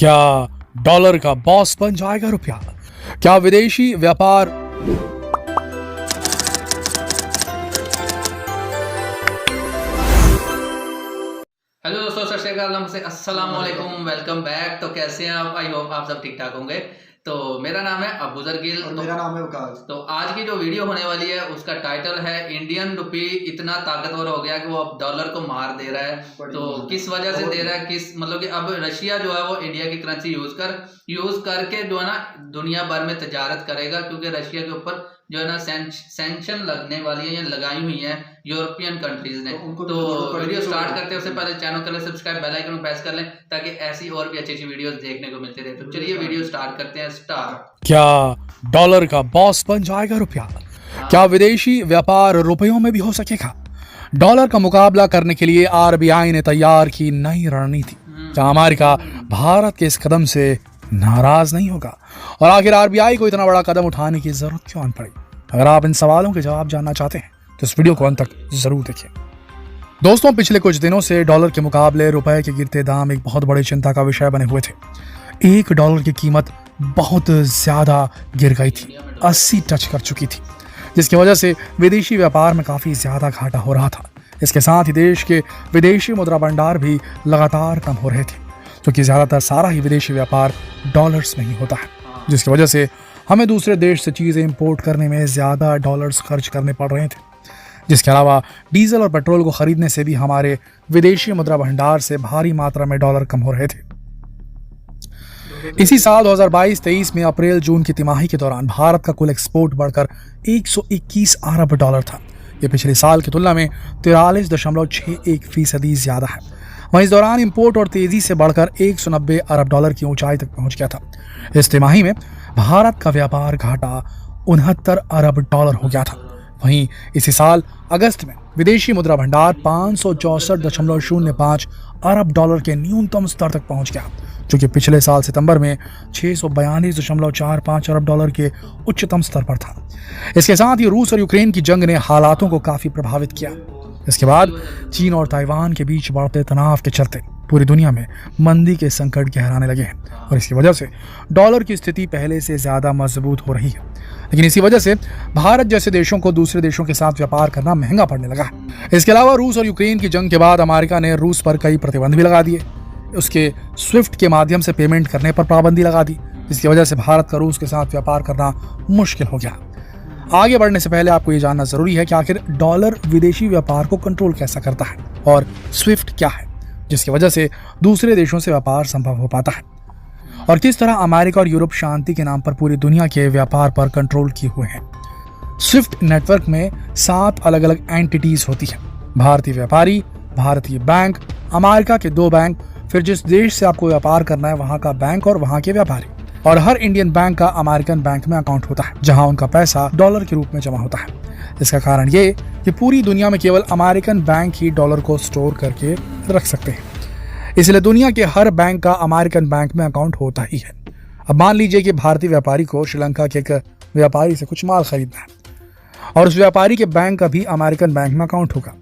क्या डॉलर का बॉस बन जाएगा रुपया? क्या विदेशी व्यापार हेलो दोस्तों, सत श्री अकाल, नमस्ते, अस्सलाम वालेकुम, वेलकम बैक। तो कैसे हैं आप? आई होप आप सब ठीक ठाक होंगे। तो मेरा नाम है अबूजर गिल और मेरा नाम है वकास। तो आज की जो वीडियो होने वाली है उसका टाइटल है इंडियन रुपी इतना ताकतवर हो गया कि वो अब डॉलर को मार दे रहा है। तो किस वजह से दे रहा है, किस मतलब कि अब रशिया जो है वो इंडिया की करेंसी यूज करके जो है ना दुनिया भर में तजारत करेगा, क्योंकि रशिया के ऊपर जो है ना सैंक्शन लगने वाली है या लगाई हुई है यूरोपियन कंट्रीज ने। तो वीडियो स्टार्ट करते हैं उससे पहले चैनल कर ले सब्सक्राइब, बेल आइकन को प्रेस कर लें ताकि ऐसी और भी अच्छी अच्छी वीडियोस देखने को मिलती रहे। तो चलिए वीडियो स्टार्ट करते हैं। स्टार्ट। क्या डॉलर का बॉस बन जाएगा रुपया? क्या विदेशी व्यापार रुपयों में भी हो सकेगा? डॉलर का मुकाबला करने के लिए आरबीआई ने तैयार की नई रणनीति। क्या अमेरिका भारत के इस कदम से नाराज नहीं होगा? और आखिर आरबीआई को इतना बड़ा कदम उठाने की जरूरत क्यों आन पड़ी? अगर आप इन सवालों के जवाब जानना चाहते हैं तो इस वीडियो को अंत तक जरूर देखिए। दोस्तों, पिछले कुछ दिनों से डॉलर के मुकाबले रुपए के गिरते दाम एक बहुत बड़ी चिंता का विषय बने हुए थे। एक डॉलर की कीमत बहुत ज्यादा गिर गई थी, 80 टच कर चुकी थी, जिसकी वजह से विदेशी व्यापार में काफी ज्यादा घाटा हो रहा था। इसके साथ ही देश के विदेशी मुद्रा भंडार भी लगातार कम हो रहे थे, क्योंकि ज्यादातर सारा ही विदेशी व्यापार डॉलर्स में ही होता है, जिसकी वजह से हमें दूसरे देश से चीजें इंपोर्ट करने में ज्यादा डॉलर्स खर्च करने पड़ रहे थे। जिसके अलावा डीजल और पेट्रोल को खरीदने से भी हमारे विदेशी मुद्रा भंडार से भारी मात्रा में डॉलर कम हो रहे थे। इसी साल 2022-23 में अप्रैल जून की तिमाही के दौरान भारत का कुल एक्सपोर्ट बढ़कर 121 अरब डॉलर था। यह पिछले साल की तुलना में 43.61% ज्यादा है। वहीं इस दौरान इंपोर्ट और तेजी से बढ़कर 190 अरब डॉलर की ऊंचाई तक पहुंच गया था। इस तिमाही में भारत का व्यापार घाटा 69 अरब डॉलर हो गया था। वहीं इसी साल अगस्त में विदेशी मुद्रा भंडार 564.05 अरब डॉलर के न्यूनतम स्तर तक पहुंच गया, जो कि पिछले साल सितंबर में 642.45 अरब डॉलर के उच्चतम स्तर पर था। इसके साथ ही रूस और यूक्रेन की जंग ने हालातों को काफी प्रभावित किया। इसके बाद चीन और ताइवान के बीच बढ़ते तनाव के चलते पूरी दुनिया में मंदी के संकट गहराने लगे हैं, और इसकी वजह से डॉलर की स्थिति पहले से ज्यादा मजबूत हो रही है। लेकिन इसी वजह से भारत जैसे देशों को दूसरे देशों के साथ व्यापार करना महंगा पड़ने लगा है। इसके अलावा रूस और यूक्रेन की जंग के बाद अमेरिका ने रूस पर कई प्रतिबंध भी लगा दिए। उसके स्विफ्ट के माध्यम से पेमेंट करने पर पाबंदी लगा दी, जिसकी वजह से भारत का रूस के साथ व्यापार करना मुश्किल हो गया। आगे बढ़ने से पहले आपको ये जानना जरूरी है कि आखिर डॉलर विदेशी व्यापार को कंट्रोल कैसा करता है और स्विफ्ट क्या है, जिसकी वजह से दूसरे देशों से व्यापार संभव हो पाता है, और किस तरह अमेरिका और यूरोप शांति के नाम पर पूरी दुनिया के व्यापार पर कंट्रोल किए हुए हैं। स्विफ्ट नेटवर्क में 7 अलग अलग एंटिटीज होती है: भारतीय व्यापारी, भारतीय बैंक, अमेरिका के 2 बैंक, फिर जिस देश से आपको व्यापार करना है वहां का बैंक और वहां के व्यापारी, और हर इंडियन बैंक का अमेरिकन बैंक में अकाउंट होता है, जहां उनका पैसा डॉलर के रूप में जमा होता है। इसका कारण ये कि पूरी दुनिया में केवल अमेरिकन बैंक ही डॉलर को स्टोर करके रख सकते हैं, इसलिए दुनिया के हर बैंक का अमेरिकन बैंक में अकाउंट होता ही है। अब मान लीजिए कि भारतीय व्यापारी को श्रीलंका के एक व्यापारी से कुछ माल खरीदना है, और उस व्यापारी के बैंक का भी अमेरिकन बैंक में अकाउंट होगा।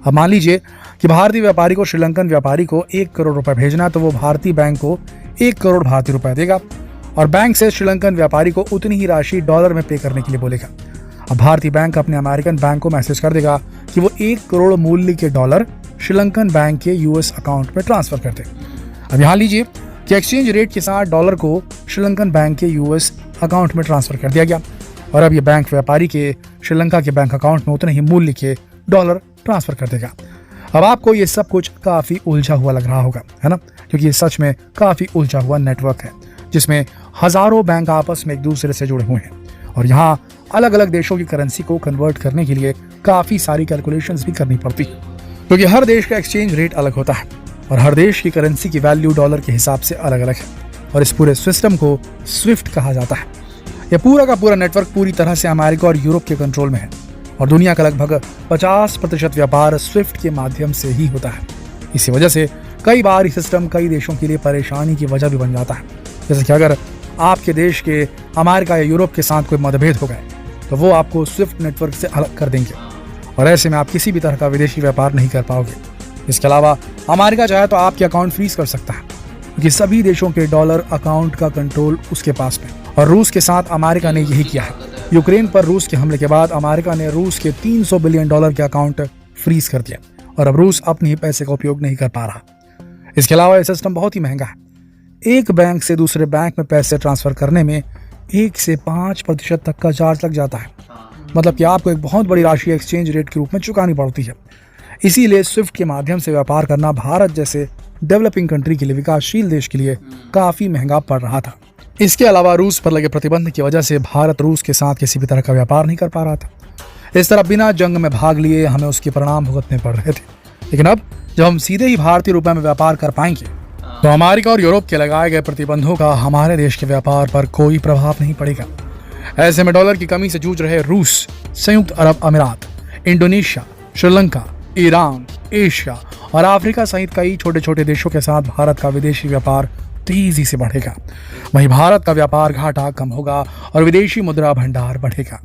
अब मान लीजिए कि भारतीय व्यापारी को श्रीलंकन व्यापारी को 1 करोड़ रुपए भेजना है, तो वो भारतीय बैंक को 1 करोड़ भारतीय रुपए देगा, और बैंक से श्रीलंकन व्यापारी को उतनी ही राशि डॉलर में पे करने के लिए बोलेगा। अब भारतीय बैंक अपने अमेरिकन बैंक को मैसेज कर देगा कि वो 1 करोड़ मूल्य के डॉलर श्रीलंकन बैंक के यूएस अकाउंट में ट्रांसफर कर दे। अब यहाँ लीजिए कि एक्सचेंज रेट के साथ डॉलर को श्रीलंकन बैंक के यूएस अकाउंट में ट्रांसफर कर दिया गया, और अब ये बैंक व्यापारी के श्रीलंका के बैंक अकाउंट में उतने ही मूल्य के डॉलर ट्रांसफर कर देगा। अब आपको ये सब कुछ काफी उलझा हुआ लग रहा होगा, है ना? क्योंकि ये सच में काफी उलझा हुआ नेटवर्क है, जिसमें हजारों बैंक आपस में एक दूसरे से जुड़े हुए हैं, और यहाँ अलग अलग देशों की करेंसी को कन्वर्ट करने के लिए काफी सारी कैलकुलेशंस भी करनी पड़ती है, क्योंकि हर देश का एक्सचेंज रेट अलग होता है, और हर देश की करेंसी की वैल्यू डॉलर के हिसाब से अलग अलग है, और इस पूरे सिस्टम को स्विफ्ट कहा जाता है। यह पूरा का पूरा नेटवर्क पूरी तरह से अमेरिका और यूरोप के कंट्रोल में है, और दुनिया का लगभग 50% व्यापार स्विफ्ट के माध्यम से ही होता है। इसी वजह से कई बार ये सिस्टम कई देशों के लिए परेशानी की वजह भी बन जाता है। जैसे कि अगर आपके देश के अमेरिका या यूरोप के साथ कोई मतभेद हो गए, तो वो आपको स्विफ्ट नेटवर्क से अलग कर देंगे, और ऐसे में आप किसी भी तरह का विदेशी व्यापार नहीं कर पाओगे। इसके अलावा अमेरिका चाहे तो आपके अकाउंट फ्रीज कर सकता है, क्योंकि सभी देशों के डॉलर अकाउंट का कंट्रोल उसके पास में। और रूस के साथ अमेरिका ने यही किया है। यूक्रेन पर रूस के हमले के बाद अमेरिका ने रूस के $300 बिलियन के अकाउंट फ्रीज कर दिया और अब रूस अपने ही पैसे का उपयोग नहीं कर पा रहा। इसके अलावा यह सिस्टम बहुत ही महंगा है। एक बैंक से दूसरे बैंक में पैसे ट्रांसफर करने में 1 से 5% तक का चार्ज लग जाता है। मतलब कि आपको एक बहुत बड़ी राशि एक्सचेंज रेट के रूप में चुकानी पड़ती है। इसीलिए स्विफ्ट के माध्यम से व्यापार करना भारत जैसे डेवलपिंग कंट्री के लिए, विकासशील देश के लिए काफी महंगा पड़ रहा था। इसके अलावा रूस पर लगे प्रतिबंध की वजह से भारत रूस के साथ किसी भी तरह का व्यापार नहीं कर पा रहा था। इस तरह बिना जंग में भाग लिए हमें उसके परिणाम भुगतने पड़ रहे थे। लेकिन अब जब हम सीधे ही भारतीय रुपए में व्यापार कर पाएंगे तो अमेरिका और यूरोप के लगाए गए प्रतिबंधों का हमारे देश के व्यापार पर कोई प्रभाव नहीं पड़ेगा। ऐसे में डॉलर की कमी से जूझ रहे रूस, संयुक्त अरब अमीरात, इंडोनेशिया, श्रीलंका, ईरान, एशिया और अफ्रीका सहित कई छोटे छोटे देशों के साथ भारत का विदेशी व्यापार तेजी से बढ़ेगा। वहीं भारत का व्यापार घाटा कम होगा और विदेशी मुद्रा भंडार बढ़ेगा।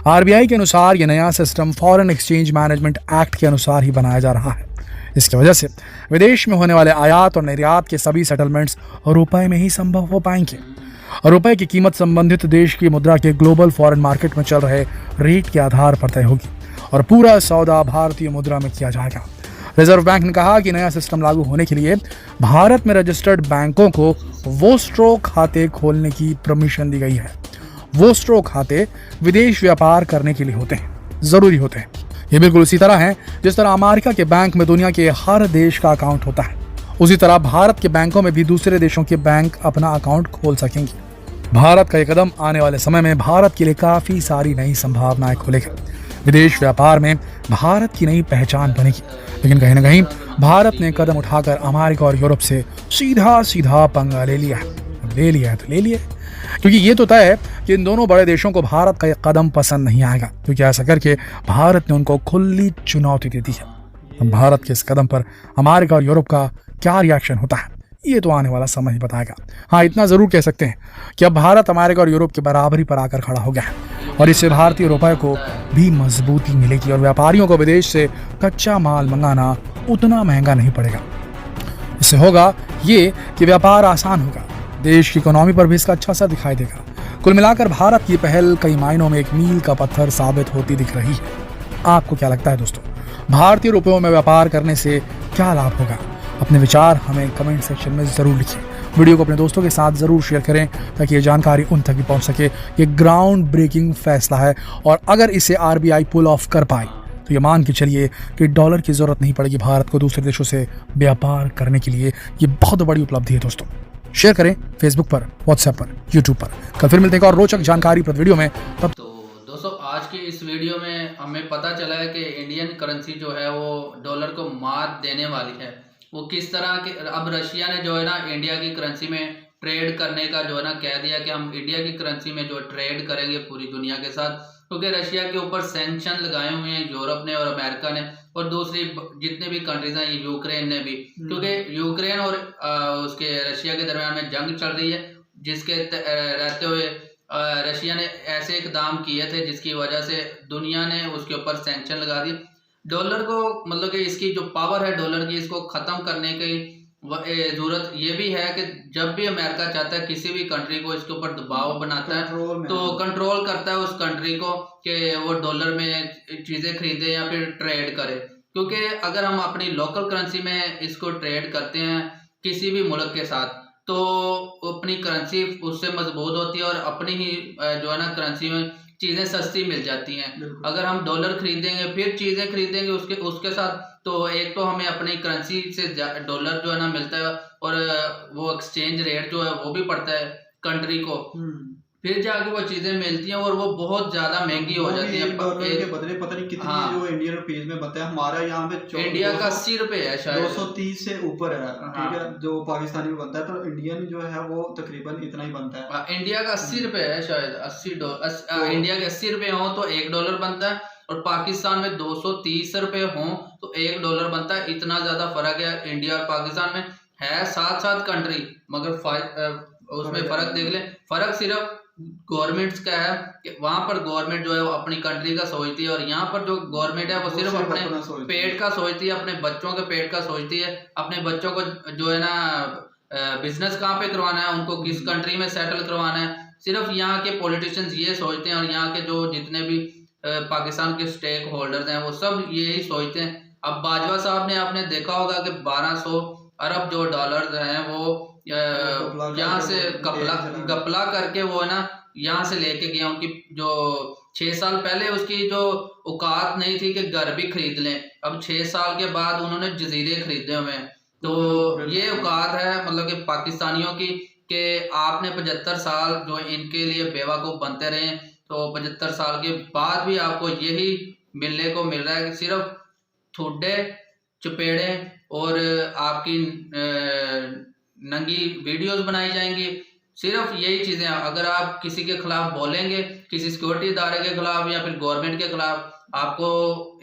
आरबीआई के अनुसार यह नया system foreign exchange management act के अनुसार ही बनाया जा रहा है। इसकी वजह से विदेश में होने वाले आयात और निर्यात के सभी सेटलमेंट्स रुपए में ही संभव हो पाएंगे और रुपए की कीमत संबंधित देश की मुद्रा के ग्लोबल फॉरेन मार्केट में चल रहे रेट के आधार पर तय होगी और पूरा सौदा भारतीय मुद्रा में किया जाएगा। रिजर्व बैंक ने कहा कि नया सिस्टम लागू होने के लिए भारत में रजिस्टर्ड बैंकों को वोस्ट्रो खाते खोलने की परमिशन दी गई है। वोस्ट्रो खाते विदेश व्यापार करने के लिए होते हैं, जरूरी होते हैं। ये बिल्कुल उसी तरह है जिस तरह अमेरिका के बैंक में दुनिया के हर देश का अकाउंट होता है, उसी तरह भारत के बैंकों में भी दूसरे देशों के बैंक अपना अकाउंट खोल सकेंगे। भारत का ये कदम आने वाले समय में भारत के लिए काफी सारी नई संभावनाएं खोलेगा। विदेश व्यापार में भारत की नई पहचान बनेगी। लेकिन कहीं ना कहीं भारत ने कदम उठाकर अमेरिका और यूरोप से सीधा पंगा ले लिया है। क्योंकि ये तो तय है कि इन दोनों बड़े देशों को भारत का ये कदम पसंद नहीं आएगा, क्योंकि ऐसा करके भारत ने उनको खुली चुनौती दे दी है। अब भारत के इस कदम पर अमेरिका और यूरोप का क्या रिएक्शन होता है, ये तो आने वाला समय ही बताएगा। हाँ, इतना जरूर कह सकते हैं कि अब भारत अमेरिका और यूरोप की बराबरी पर आकर खड़ा हो गया है और इससे भारतीय रुपए को भी मजबूती मिलेगी और व्यापारियों को विदेश से कच्चा माल मंगाना उतना महंगा नहीं पड़ेगा। इससे होगा ये कि व्यापार आसान होगा, देश की इकोनॉमी पर भी इसका अच्छा असर दिखाई देगा। कुल मिलाकर भारत की पहल कई मायनों में एक मील का पत्थर साबित होती दिख रही है। आपको क्या लगता है दोस्तों, भारतीय रुपयों में व्यापार करने से क्या लाभ होगा? अपने विचार हमें कमेंट सेक्शन में जरूर लिखिए। वीडियो को अपने दोस्तों के साथ जरूर शेयर करें ताकि ये जानकारी उन तक भी पहुंच सके। ये ग्राउंड ब्रेकिंग फैसला है और अगर इसे आरबीआई पुल ऑफ कर पाए तो ये मान के चलिए कि डॉलर की जरूरत नहीं पड़ेगी भारत को दूसरे देशों से व्यापार करने के लिए। ये बहुत बड़ी उपलब्धि है दोस्तों। शेयर करें फेसबुक पर, व्हाट्सएप पर, यूट्यूब पर। कल फिर मिलते हैं एक और रोचक जानकारी पर वीडियो में। तब तो दोस्तों आज की इस वीडियो में हमें पता चला है कि इंडियन करेंसी जो है वो डॉलर को मात देने वाली है। वो किस तरह के, अब रशिया ने जो है ना इंडिया की करेंसी में ट्रेड करने का जो है ना कह दिया कि हम इंडिया की करेंसी में जो ट्रेड करेंगे पूरी दुनिया के साथ, क्योंकि रशिया के ऊपर सैंक्शन लगाए हुए हैं यूरोप ने और अमेरिका ने और दूसरी जितने भी कंट्रीज हैं, यूक्रेन ने भी, क्योंकि यूक्रेन और उसके रशिया के दरमियान में जंग चल रही है, जिसके रहते हुए रशिया ने ऐसे इकदाम किए थे जिसकी वजह से दुनिया ने उसके ऊपर सैंक्शन लगा दिए। डॉलर को मतलब कि इसकी जो पावर है डॉलर की, इसको ख़त्म करने की जरूरत ये भी है कि जब भी अमेरिका चाहता है किसी भी कंट्री को इसके ऊपर दबाव बनाता है तो कंट्रोल करता है उस कंट्री को कि वो डॉलर में चीज़ें खरीदे या फिर ट्रेड करे। क्योंकि अगर हम अपनी लोकल करेंसी में इसको ट्रेड करते हैं किसी भी मुल्क के साथ तो अपनी करेंसी उससे मजबूत होती है और अपनी ही जो है ना करेंसी में चीज़ें सस्ती मिल जाती हैं। अगर हम डॉलर खरीदेंगे फिर चीज़ें खरीदेंगे उसके साथ, तो एक तो हमें अपनी करेंसी से डॉलर जो है ना मिलता है और वो एक्सचेंज रेट जो है वो भी पड़ता है कंट्री को, फिर जाके वो चीजें मिलती हैं और वो बहुत ज्यादा महंगी हो जाती है। के बदले पता नहीं कितनी जो इंडियन रुपीस में बनता है, हमारा यहाँ पे इंडिया का 80 रुपए है शायद, 230 से ऊपर है। ठीक है, जो पाकिस्तानी में बनता है तो इंडियन जो है वो तकरीबन इतना ही बनता है। इंडिया का 80 रुपए है शायद, 80 डॉलर। इंडिया के 80 रुपए हो तो $1 बनता है और पाकिस्तान में 230 रुपए हो तो $1 बनता है। इतना ज्यादा फर्क है इंडिया और पाकिस्तान में। है साथ कंट्री मगर उसमें फर्क देख ले। फर्क सिर्फ गवर्नमेंट्स का है कि वहां पर गवर्नमेंट जो है वो अपनी कंट्री का सोचती है और यहाँ पर जो गवर्नमेंट है वो सिर्फ अपने पेट का सोचती है, अपने बच्चों के पेट का सोचती है, अपने बच्चों को जो है ना बिजनेस कहाँ पे करवाना है, उनको किस कंट्री में सेटल करवाना है। सिर्फ यहाँ के पॉलिटिशियंस ये सोचते हैं और यहाँ के जो जितने भी पाकिस्तान के स्टेक होल्डर्स हैं वो सब यही सोचते हैं। अब बाजवा साहब ने आपने देखा होगा कि 1200 अरब जो डॉलर हैं वो यहाँ से गपला करके वो है ना यहाँ से लेके गया। उनकी जो 6 साल पहले उसकी जो औकात नहीं थी कि घर भी खरीद लें, अब 6 साल के बाद उन्होंने जजीरे खरीदे हुए हैं। तो ये औकात है मतलब कि पाकिस्तानियों की कि आपने 75 साल जो इनके लिए बेवकूफ़ बनते रहे, तो 75 साल के बाद भी आपको यही मिलने को मिल रहा है कि सिर्फ ठुड्डे चपेड़े और आपकी नंगी वीडियोस बनाई जाएंगी, सिर्फ यही चीज़ें। अगर आप किसी के खिलाफ बोलेंगे, किसी सिक्योरिटी इदारे के खिलाफ या फिर गवर्नमेंट के खिलाफ, आपको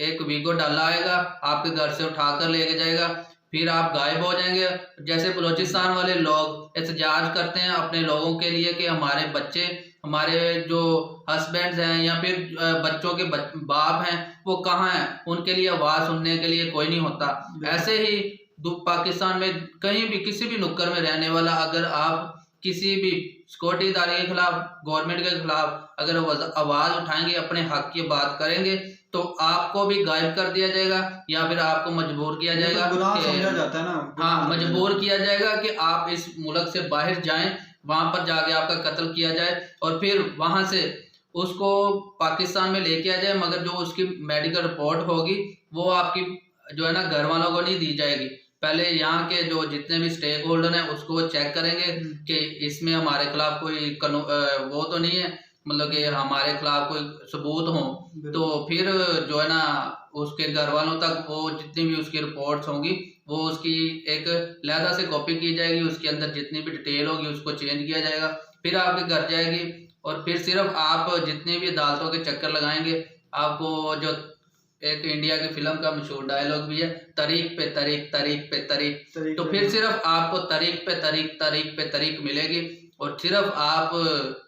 एक वीगो डाला आएगा, आपके घर से उठाकर लेके जाएगा, फिर आप गायब हो जाएंगे। जैसे बलूचिस्तान वाले लोग एहतजाज करते हैं अपने लोगों के लिए कि हमारे बच्चे, हमारे जो हस्बैंड्स हैं या फिर बच्चों के बाप हैं वो कहाँ हैं, उनके लिए आवाज़ सुनने के लिए कोई नहीं होता। ऐसे ही पाकिस्तान में कहीं भी किसी भी नुक्कड़ में रहने वाला अगर आप किसी भी सिक्योरिटी इदारे के खिलाफ, गवर्नमेंट के खिलाफ अगर आवाज़ उठाएंगे, अपने हक की बात करेंगे, तो आपको भी गायब कर दिया जाएगा या फिर आपको मजबूर किया जाएगा, समझा जाता है ना। हाँ, मजबूर किया जाएगा कि आप इस मुल्क से बाहर जाएं, वहां पर जाके आपका कत्ल किया जाए और फिर वहां से उसको पाकिस्तान में लेके आ जाए। मगर जो उसकी मेडिकल रिपोर्ट होगी वो आपकी जो है ना घर वालों को नहीं दी जाएगी। पहले यहाँ के जो जितने भी स्टेक होल्डर हैं उसको चेक करेंगे कि इसमें हमारे खिलाफ कोई वो तो नहीं है, मतलब कि हमारे खिलाफ कोई सबूत हो, तो फिर जो है ना उसके घर वालों तक वो जितनी भी उसकी रिपोर्ट्स होंगी वो उसकी एक लहदा से कॉपी की जाएगी, उसके अंदर जितनी भी डिटेल होगी उसको चेंज किया जाएगा, फिर आपके घर जाएगी। और फिर सिर्फ आप जितनी भी अदालतों के चक्कर लगाएंगे, आपको जो एक इंडिया की फिल्म का मशहूर डायलॉग भी है, तरीक पे तरीक, तरीक पे तरीक, तो फिर सिर्फ आपको तरीक पे तरीक, तरीक पे तरीक मिलेगी और सिर्फ आप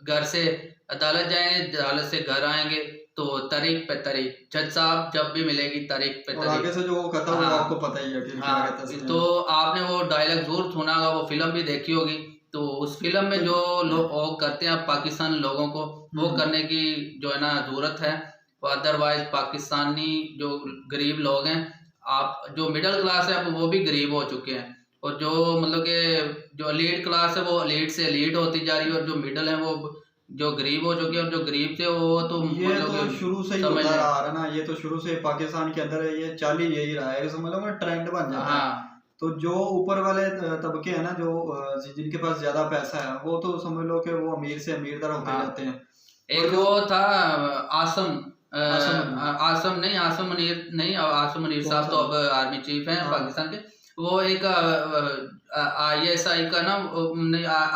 घर से अदालत जाएंगे, अदालत से घर आएंगे तो तरीक पे तरीक, जज साहब जब भी मिलेगी तरीक पे तरीक। आगे से जो कहता है आपको पता ही है कि हाँ, तो आपने वो डायलॉग जरूर सुना होगा, वो फिल्म भी देखी होगी। तो उस फिल्म में जो लोग करते हैं पाकिस्तान लोगों को, वो करने की जो है ना जरूरत है। अदरवाइज पाकिस्तानी जो गरीब लोग हैं, आप जो मिडिल क्लास है अब वो भी गरीब हो चुके हैं, और जो मतलब कि जो एलीट क्लास है वो एलीट से एलीट होती जा रही है, और जो मिडिल है वो जो गरीब हो चुके हैं, और जो गरीब थे वो तो ये तो शुरू से ही होता रहा है ना, ये तो शुरू से पाकिस्तान के अंदर ये चाल ही यही रहा है, समझ लो ट्रेंड बन जाता है। तो जो ऊपर वाले तबके हैं ना, जो जिनके पास ज्यादा पैसा है, वो तो समझ लो कि वो अमीर से अमीर तरह होते जाते हैं। एक वो था आसम मुनीर साहब तो अब आर्मी चीफ हैं पाकिस्तान के। वो एक ISI का ना,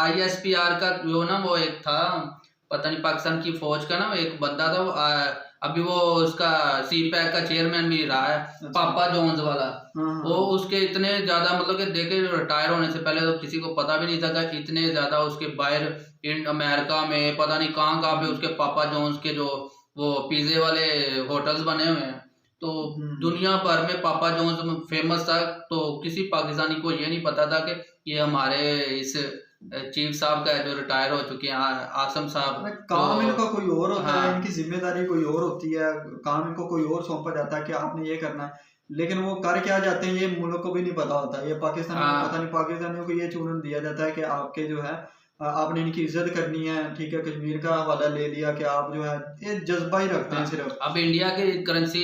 ISPR का जो ना वो एक था, पता नहीं पाकिस्तान की फौज का ना एक बंदा था, वो अभी वो उसका CPAC का चेयरमैन भी रहा है, पापा जोन्स वाला। वो उसके इतने ज्यादा मतलब कि देखे रिटायर होने से पहले तो किसी को पता भी नहीं था कि इतने ज्यादा उसके बाहर अमेरिका में पता नहीं कहाँ पे उसके पापा जोन्स के जो वो पिज़्ज़े वाले होटल्स बने हुए हैं। तो दुनिया भर में पापा जोन्स फेमस था, तो किसी पाकिस्तानी को ये नहीं पता था कि ये हमारे इस चीफ साहब का जो रिटायर हो चुके हैं आसम साहब। काम इनका कोई और होता है, इनकी जिम्मेदारी कोई और होती है, काम इनको कोई और सौंपा जाता है कि आपने ये करना है, लेकिन वो कर क्या जाते हैं ये मुल्क को भी नहीं पता होता। ये पाकिस्तानियों को पता नहीं, पाकिस्तानियों को ये चूरन दिया जाता है कि आपके जो है आपने इनकी इज्जत करनी है, ठीक है, कश्मीर का हवाला ले लिया कि आप जो है ये जज्बा ही रखते हैं सिर्फ। अब इंडिया की करेंसी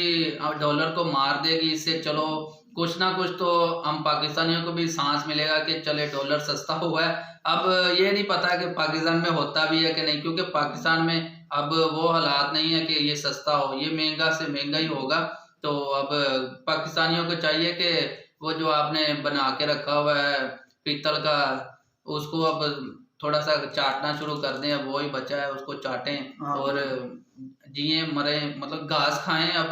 डॉलर को मार देगी, इससे चलो कुछ ना कुछ तो हम पाकिस्तानियों को भी सांस मिलेगा कि चले डॉलर सस्ता हुआ है। अब ये नहीं पता कि पाकिस्तान में होता भी है कि नहीं, क्योंकि पाकिस्तान में अब वो हालात नहीं है कि ये सस्ता हो, ये महंगा से महंगा ही होगा। तो अब पाकिस्तानियों को चाहिए कि वो जो आपने बना के रखा हुआ है पीतल का, उसको अब थोड़ा सा चाटना शुरू कर दें, अब वो ही बचा है उसको चाटें और जिए मरे, मतलब घास खाएं। अब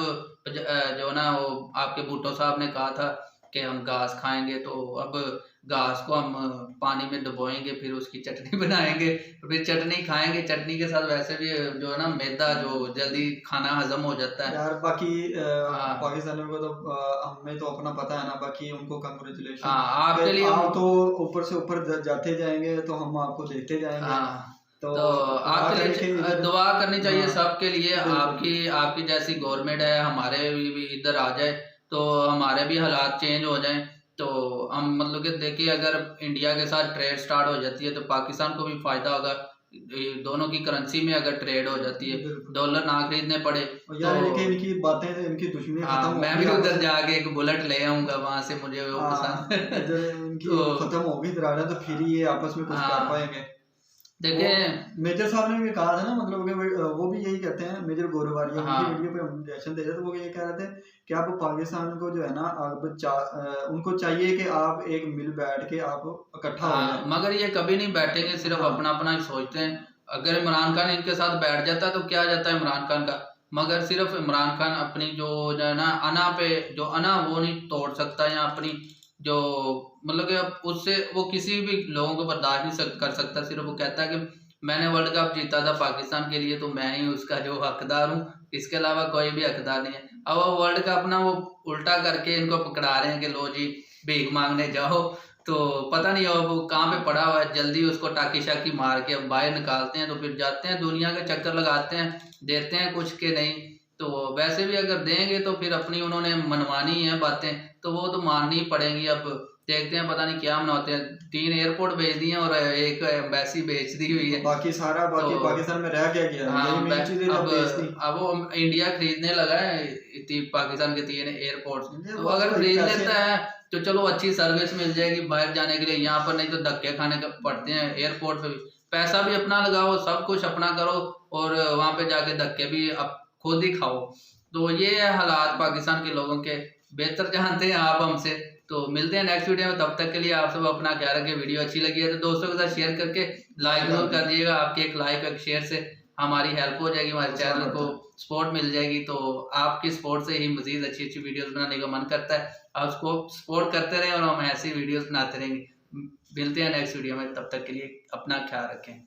जो ना वो आपके भुट्टो साहब ने कहा था कि हम घास खाएंगे, तो अब घास को हम पानी में डुबोएंगे, फिर उसकी चटनी बनाएंगे, फिर चटनी खाएंगे। चटनी के साथ वैसे भी जो है ना मैदा जो जल्दी खाना हजम हो जाता है यार। बाकी हाँ पाकिस्तानियों को तो हमें तो अपना पता है ना, बाकी उनको कंग्रेचुलेशन। हाँ आपके लिए आप तो ऊपर से ऊपर जाते जाएंगे तो हम आपको देखते जाएंगे। हाँ तो तो आपके लिए दुआ करनी चाहिए हाँ, सबके लिए। बिल्कुल। आपकी जैसी गवर्नमेंट है हमारे भी इधर आ जाए तो हमारे भी हालात चेंज हो जाएं। तो हम मतलब कि देखिए अगर इंडिया के साथ ट्रेड स्टार्ट हो जाती है तो पाकिस्तान को भी फायदा होगा। ये दोनों की करेंसी में अगर ट्रेड हो जाती है, बिल्कुल। डॉलर ना खरीदने पड़े यार तो लेकिन इनकी बातें, इनकी दुश्मनी हाँ खत्म मैं होगी भी उधर आपस जाके एक बुलेट ले आऊंगा, वहां से मुझे वो हाँ, पसंद है। जब इनकी तो खत्म होगी दरारें तो फिर ये आपस में कुछ कर हाँ पाएंगे। देखें मेजर साहब ने भी कहा था ना, मतलब कि वो भी यही कहते हैं, मेजर गौरवारिया उनकी हाँ वीडियो पे हम रिएक्शन दे रहे थे, वो ये कह रहे थे कि आप पाकिस्तान को जो है ना उनको चाहिए कि आप एक मिल बैठ के आप इकट्ठा हो हाँ जाए। मगर ये कभी नहीं बैठेंगे, सिर्फ हाँ अपना अपना ही सोचते हैं। अगर इमरान खान इनके साथ बैठ जाता तो क्या जाता है इमरान खान का, मगर सिर्फ इमरान खान अपनी जो है ना अना पे जो अना वो नहीं तोड़ सकता, या अपनी जो मतलब कि अब उससे वो किसी भी लोगों को बर्दाश्त नहीं कर सकता। सिर्फ वो कहता है कि मैंने वर्ल्ड कप जीता था पाकिस्तान के लिए तो मैं ही उसका जो हकदार हूँ, इसके अलावा कोई भी हकदार नहीं है। अब वो वर्ल्ड कप ना वो उल्टा करके इनको पकड़ा रहे हैं कि लो जी भीख मांगने जाओ। तो पता नहीं अब वो कहाँ पे पड़ा हुआ है, जल्दी उसको टाकी शाकी मार के अब बाहर निकालते हैं तो फिर जाते हैं दुनिया के चक्कर लगाते हैं, देते हैं कुछ के नहीं। तो वैसे भी अगर देंगे तो फिर अपनी उन्होंने मनवानी है बातें तो वो तो माननी ही पड़ेंगी। अब देखते हैं पता नहीं क्या मनाते हैं, 3 एयरपोर्ट भेज दिए और एक एम्बेसी भेज दी हुई है। बाकी तो पाकिस्तान में रह क्या गया, हाँ यही मेन चीज है अब जब बेइज्जती। वो इंडिया खरीदने लगा है पाकिस्तान के 3 एयरपोर्ट्स। तो वो अगर तो खरीद पैसे लेता है तो चलो अच्छी सर्विस मिल जाएगी बाहर जाने के लिए, यहाँ पर नहीं तो धक्के खाने पड़ते हैं एयरपोर्ट पे भी। पैसा भी अपना लगाओ, सब कुछ अपना करो और वहां पे जाके धक्के भी अब खुद ही खाओ। तो ये है हालात पाकिस्तान के लोगों के, बेहतर जानते हैं आप हमसे। तो मिलते हैं नेक्स्ट वीडियो में, तब तक के लिए आप सब अपना ख्याल रखिए। वीडियो अच्छी लगी है तो दोस्तों के साथ शेयर करके लाइक जरूर कर दीजिएगा। आपके एक लाइक एक शेयर से हमारी हेल्प हो जाएगी, हमारे चैनल को सपोर्ट मिल जाएगी। तो आपकी सपोर्ट से ही मजीद अच्छी अच्छी वीडियोस बनाने का मन करता है। आप उसको सपोर्ट करते रहें और हम ऐसी वीडियोस बनाते रहेंगे। मिलते हैं नेक्स्ट वीडियो में, तब तक के लिए अपना ख्याल रखें।